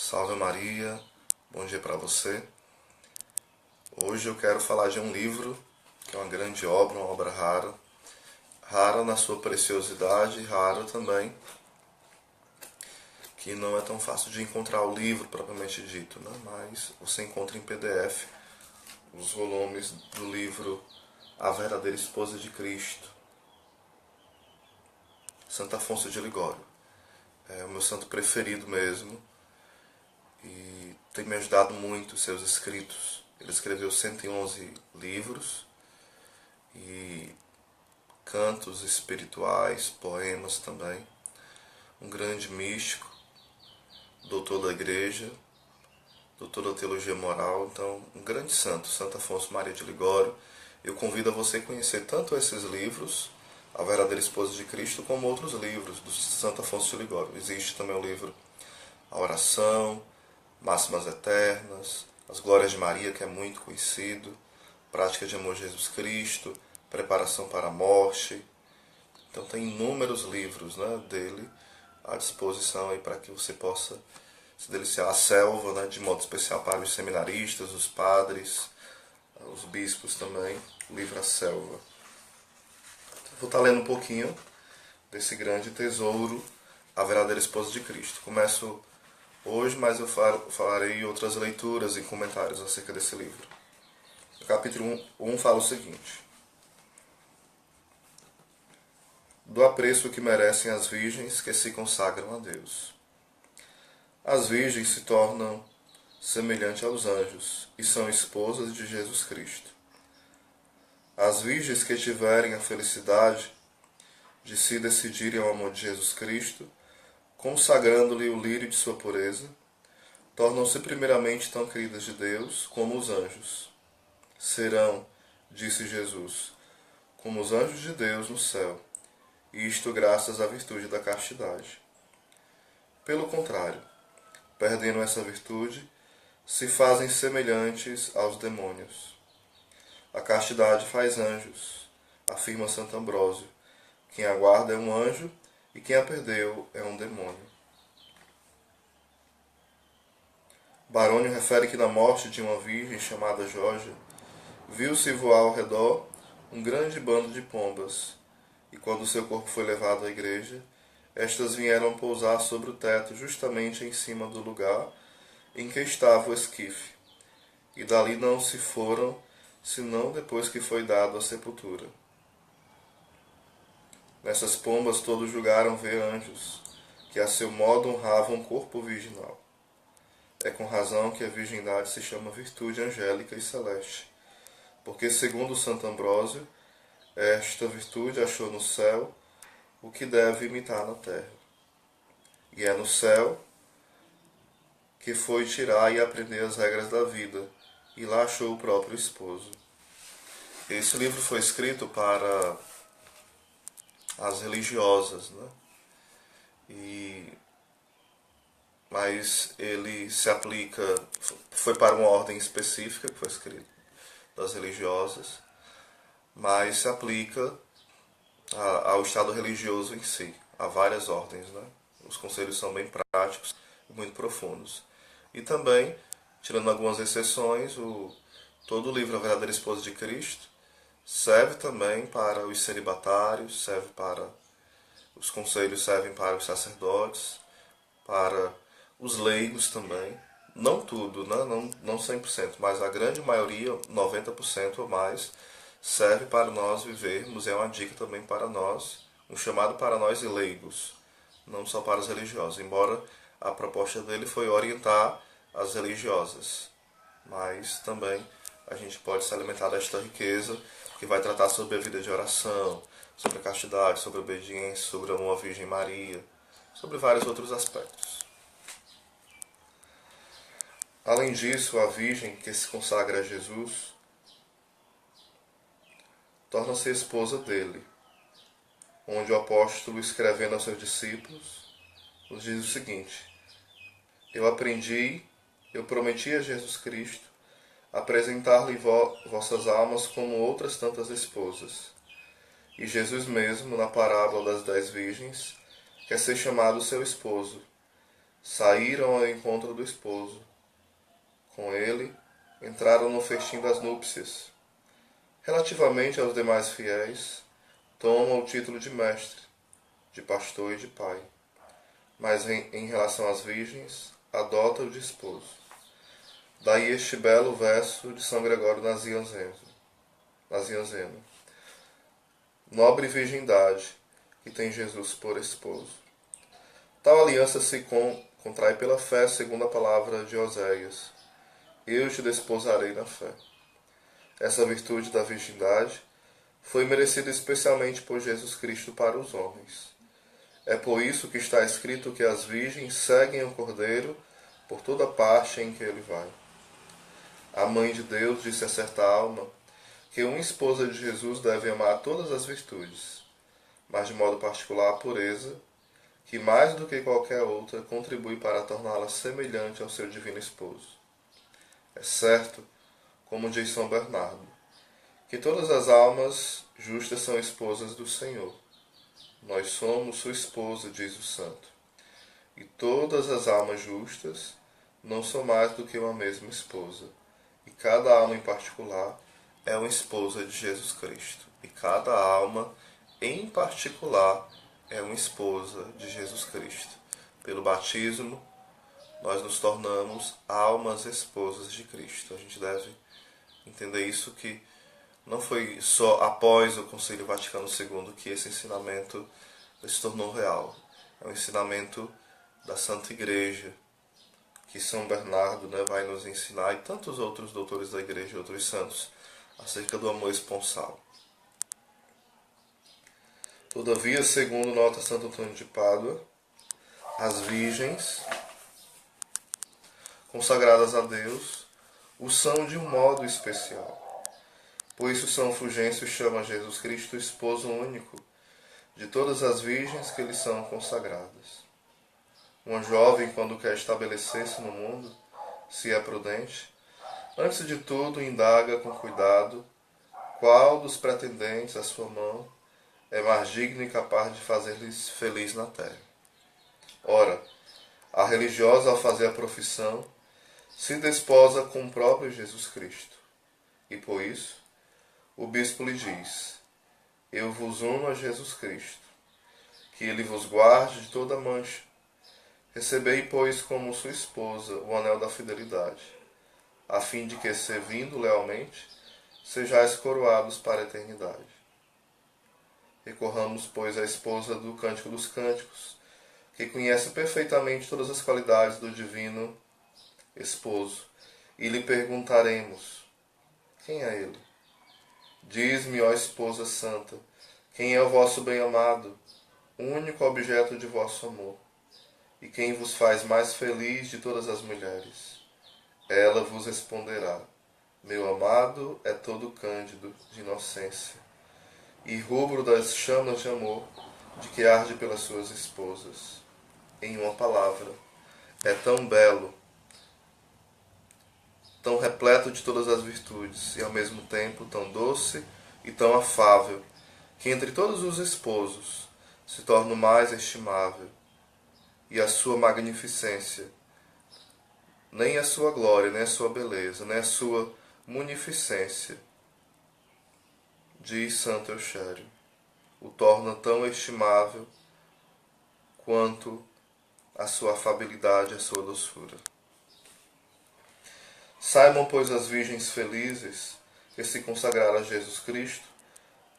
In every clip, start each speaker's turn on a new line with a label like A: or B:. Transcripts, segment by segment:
A: Salve Maria, bom dia para você. Hoje eu quero falar de um livro que é uma grande obra, uma obra rara. Rara na sua preciosidade, rara também que não é tão fácil de encontrar o livro propriamente dito, né? Mas você encontra em PDF os volumes do livro A Verdadeira Esposa de Cristo, Santo Afonso de Ligório. É o meu santo preferido mesmo e tem me ajudado muito os seus escritos. Ele escreveu 111 livros e cantos espirituais, poemas também. Um grande místico, doutor da igreja, doutor da teologia moral, então um grande santo, Santo Afonso Maria de Ligório. Eu convido a você a conhecer tanto esses livros, A Verdadeira Esposa de Cristo, como outros livros do Santo Afonso de Ligório. Existe também o livro A Oração, Máximas Eternas, As Glórias de Maria, que é muito conhecido, Prática de Amor a Jesus Cristo, Preparação para a Morte. Então tem inúmeros livros, né, dele à disposição aí para que você possa se deliciar. A Selva, né, de modo especial para os seminaristas, os padres, os bispos também, o livro A Selva. Vou estar lendo um pouquinho desse grande tesouro, A Verdadeira Esposa de Cristo. Começo hoje, mas eu falarei outras leituras e comentários acerca desse livro. No capítulo 1 fala o seguinte: do apreço que merecem as virgens que se consagram a Deus. As virgens se tornam semelhantes aos anjos e são esposas de Jesus Cristo. As virgens que tiverem a felicidade de se decidirem ao amor de Jesus Cristo, consagrando-lhe o lírio de sua pureza, tornam-se primeiramente tão queridas de Deus como os anjos. Serão, disse Jesus, como os anjos de Deus no céu, e isto graças à virtude da castidade. Pelo contrário, perdendo essa virtude, se fazem semelhantes aos demônios. A castidade faz anjos, afirma Santo Ambrósio. Quem a guarda é um anjo e quem a perdeu é um demônio. Barônio refere que na morte de uma virgem chamada Georgia, viu-se voar ao redor um grande bando de pombas, e quando seu corpo foi levado à igreja, estas vieram pousar sobre o teto justamente em cima do lugar em que estava o esquife, e dali não se foram, senão depois que foi dado a sepultura. Nessas pombas todos julgaram ver anjos, que a seu modo honravam o corpo virginal. É com razão que a virgindade se chama virtude angélica e celeste, porque, segundo Santo Ambrósio, esta virtude achou no céu o que deve imitar na terra. E é no céu que foi tirar e aprender as regras da vida, e lá achou o próprio esposo. Esse livro foi escrito para as religiosas, né? Mas ele se aplica, foi para uma ordem específica que foi escrito, das religiosas, mas se aplica ao estado religioso em si, a várias ordens, né? Os conselhos são bem práticos e muito profundos. E também, tirando algumas exceções, todo o livro A Verdadeira Esposa de Cristo serve também para os celibatários, serve para os conselhos, servem para os sacerdotes, para os leigos também. Não tudo, né? Não 100%, mas a grande maioria, 90% ou mais, serve para nós vivermos, é uma dica também para nós, um chamado para nós leigos, não só para os religiosos, embora a proposta dele foi orientar as religiosas, mas também a gente pode se alimentar desta riqueza que vai tratar sobre a vida de oração, sobre a castidade, sobre a obediência, sobre a amor à Virgem Maria, sobre vários outros aspectos. Além disso, a Virgem que se consagra a Jesus torna-se esposa dele, onde o apóstolo, escrevendo aos seus discípulos, nos diz o seguinte: eu prometi a Jesus Cristo apresentar-lhe vossas almas como outras tantas esposas. E Jesus mesmo, na parábola das 10 virgens, quer ser chamado seu esposo, saíram ao encontro do esposo. Com ele, entraram no festim das núpcias. Relativamente aos demais fiéis, toma o título de mestre, de pastor e de pai. Mas em relação às virgens, adota o de esposo. Daí este belo verso de São Gregório Nazianzeno. Nobre virgindade, que tem Jesus por esposo. Tal aliança se contrai pela fé, segundo a palavra de Oséias. Eu te desposarei na fé. Essa virtude da virgindade foi merecida especialmente por Jesus Cristo para os homens. É por isso que está escrito que as virgens seguem o Cordeiro por toda parte em que ele vai. A mãe de Deus disse a certa alma que uma esposa de Jesus deve amar todas as virtudes, mas de modo particular a pureza, que mais do que qualquer outra contribui para torná-la semelhante ao seu divino esposo. É certo, como diz São Bernardo, que todas as almas justas são esposas do Senhor. Nós somos sua esposa, diz o santo. E todas as almas justas não são mais do que uma mesma esposa. E cada alma em particular é uma esposa de Jesus Cristo. E cada alma em particular é uma esposa de Jesus Cristo. Pelo batismo, nós nos tornamos almas esposas de Cristo. A gente deve entender isso, que não foi só após o Concílio Vaticano II que esse ensinamento se tornou real. É um ensinamento da Santa Igreja, que São Bernardo, vai nos ensinar, e tantos outros doutores da Igreja e outros santos, acerca do amor esponsal. Todavia, segundo nota Santo Antônio de Pádua, as virgens consagradas a Deus o são de um modo especial. Por isso São Fulgêncio chama Jesus Cristo esposo único de todas as virgens que lhe são consagradas. Uma jovem, quando quer estabelecer-se no mundo, se é prudente, antes de tudo indaga com cuidado qual dos pretendentes à sua mão é mais digno e capaz de fazer-lhes feliz na terra. Ora, a religiosa, ao fazer a profissão, se desposa com o próprio Jesus Cristo. E por isso, o bispo lhe diz: eu vos uno a Jesus Cristo, que ele vos guarde de toda mancha. Recebei, pois, como sua esposa o anel da fidelidade, a fim de que, servindo lealmente, sejais coroados para a eternidade. Recorramos, pois, à esposa do Cântico dos Cânticos, que conhece perfeitamente todas as qualidades do divino esposo, e lhe perguntaremos: quem é ele? Diz-me, ó esposa santa, quem é o vosso bem-amado, o único objeto de vosso amor, e quem vos faz mais feliz de todas as mulheres? Ela vos responderá: meu amado é todo cândido de inocência, e rubro das chamas de amor de que arde pelas suas esposas. Em uma palavra, é tão belo, tão repleto de todas as virtudes, e ao mesmo tempo tão doce e tão afável, que entre todos os esposos se torna o mais estimável. E a sua magnificência, nem a sua glória, nem a sua beleza, nem a sua munificência, diz Santo Eustério, o torna tão estimável quanto a sua afabilidade e a sua doçura. Saibam, pois, as virgens felizes que se consagraram a Jesus Cristo,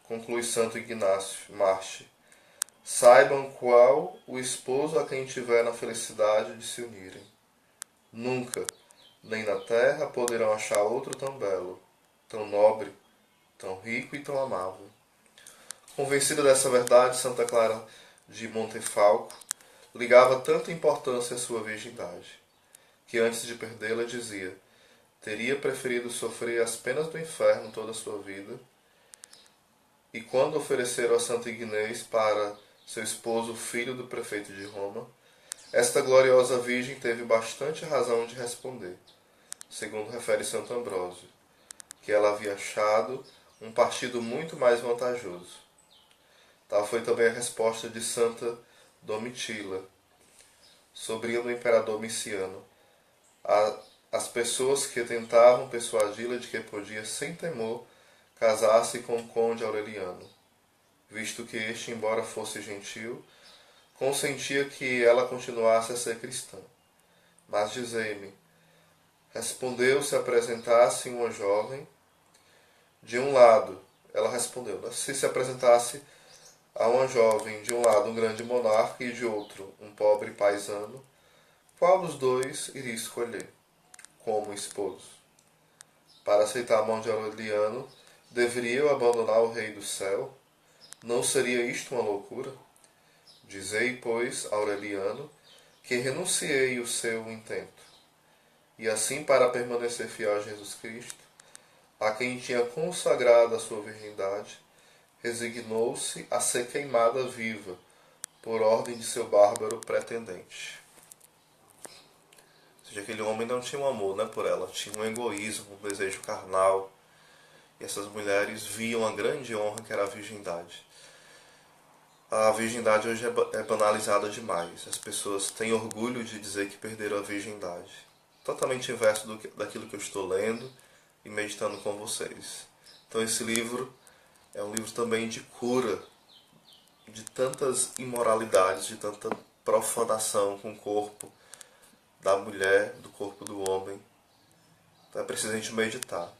A: conclui Santo Ignácio Marche, saibam qual o esposo a quem tiveram a felicidade de se unirem. Nunca, nem na terra, poderão achar outro tão belo, tão nobre, tão rico e tão amável. Convencida dessa verdade, Santa Clara de Montefalco ligava tanta importância à sua virgindade, que antes de perdê-la dizia: teria preferido sofrer as penas do inferno toda a sua vida. E quando ofereceram a Santo Ignês para seu esposo, filho do prefeito de Roma, esta gloriosa virgem teve bastante razão de responder, segundo refere Santo Ambrósio, que ela havia achado um partido muito mais vantajoso. Tal foi também a resposta de Santa Domitila, sobrinha do imperador Miciano, as pessoas que tentavam persuadi-la de que podia, sem temor, casar-se com o conde Aureliano, visto que este, embora fosse gentil, consentia que ela continuasse a ser cristã. Mas dizei-me, respondeu se apresentasse uma jovem, de um lado, ela respondeu, se apresentasse a uma jovem, de um lado um grande monarca e de outro um pobre paisano, qual dos dois iria escolher como esposo? Para aceitar a mão de Aureliano, deveria eu abandonar o rei do céu? Não seria isto uma loucura? Dizei, pois, Aureliano, que renunciei o seu intento, e assim, para permanecer fiel a Jesus Cristo, a quem tinha consagrado a sua virgindade, resignou-se a ser queimada viva, por ordem de seu bárbaro pretendente. Ou seja, aquele homem não tinha um amor, por ela, tinha um egoísmo, um desejo carnal. E essas mulheres viam a grande honra que era a virgindade. A virgindade hoje é banalizada demais. As pessoas têm orgulho de dizer que perderam a virgindade. Totalmente inverso daquilo que eu estou lendo e meditando com vocês. Então esse livro é um livro também de cura de tantas imoralidades, de tanta profanação com o corpo da mulher, do corpo do homem. Então é preciso a gente meditar.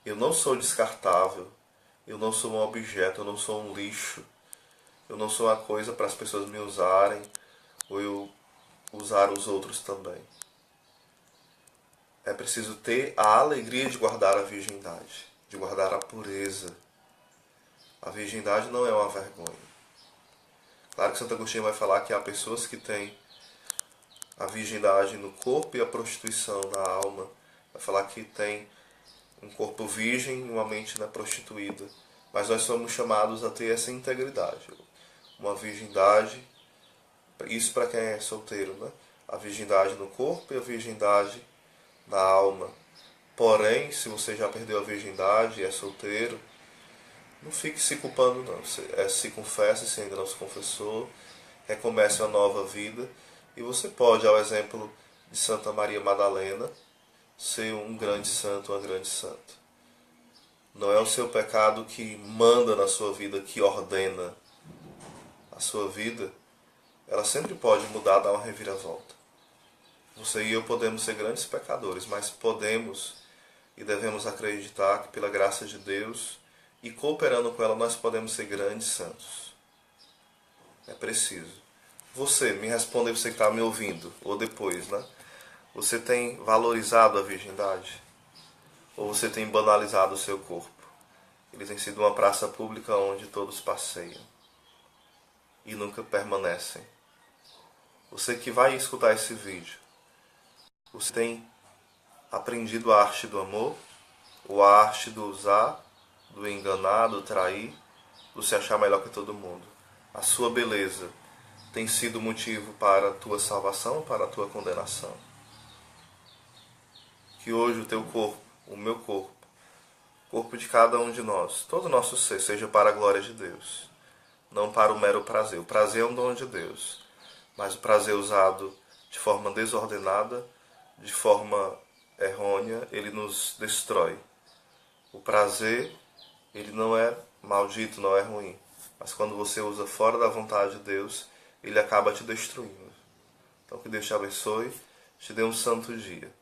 A: Eu não sou descartável, eu não sou um objeto, eu não sou um lixo, eu não sou uma coisa para as pessoas me usarem ou eu usar os outros também. É preciso ter a alegria de guardar a virgindade, de guardar a pureza. A virgindade não é uma vergonha. Claro que Santo Agostinho vai falar que há pessoas que têm a virgindade no corpo e a prostituição na alma. Vai falar que tem um corpo virgem e uma mente prostituída. Mas nós somos chamados a ter essa integridade. Uma virgindade, isso para quem é solteiro, A virgindade no corpo e a virgindade na alma. Porém, se você já perdeu a virgindade e é solteiro, não fique se culpando não. Se confesse se ainda não se confessou, recomece uma nova vida. E você pode, ao exemplo de Santa Maria Madalena, ser um grande santo, uma grande santa. Não é o seu pecado que manda na sua vida, que ordena a sua vida. Ela sempre pode mudar, dar uma reviravolta. Você e eu podemos ser grandes pecadores, mas podemos e devemos acreditar que pela graça de Deus e cooperando com ela nós podemos ser grandes santos. É preciso. Você, me responde, você que está me ouvindo, ou depois, Você tem valorizado a virgindade? Ou você tem banalizado o seu corpo? Ele tem sido uma praça pública onde todos passeiam e nunca permanecem. Você que vai escutar esse vídeo, você tem aprendido a arte do amor? Ou a arte do usar, do enganar, do trair, do se achar melhor que todo mundo? A sua beleza tem sido motivo para a tua salvação ou para a tua condenação? Que hoje o teu corpo, o meu corpo, o corpo de cada um de nós, todo o nosso ser, seja para a glória de Deus, não para o mero prazer. O prazer é um dom de Deus, mas o prazer usado de forma desordenada, de forma errônea, ele nos destrói. O prazer, ele não é maldito, não é ruim, mas quando você usa fora da vontade de Deus, ele acaba te destruindo. Então que Deus te abençoe, te dê um santo dia.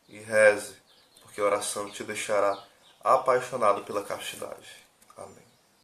A: E reze, porque a oração te deixará apaixonado pela castidade. Amém.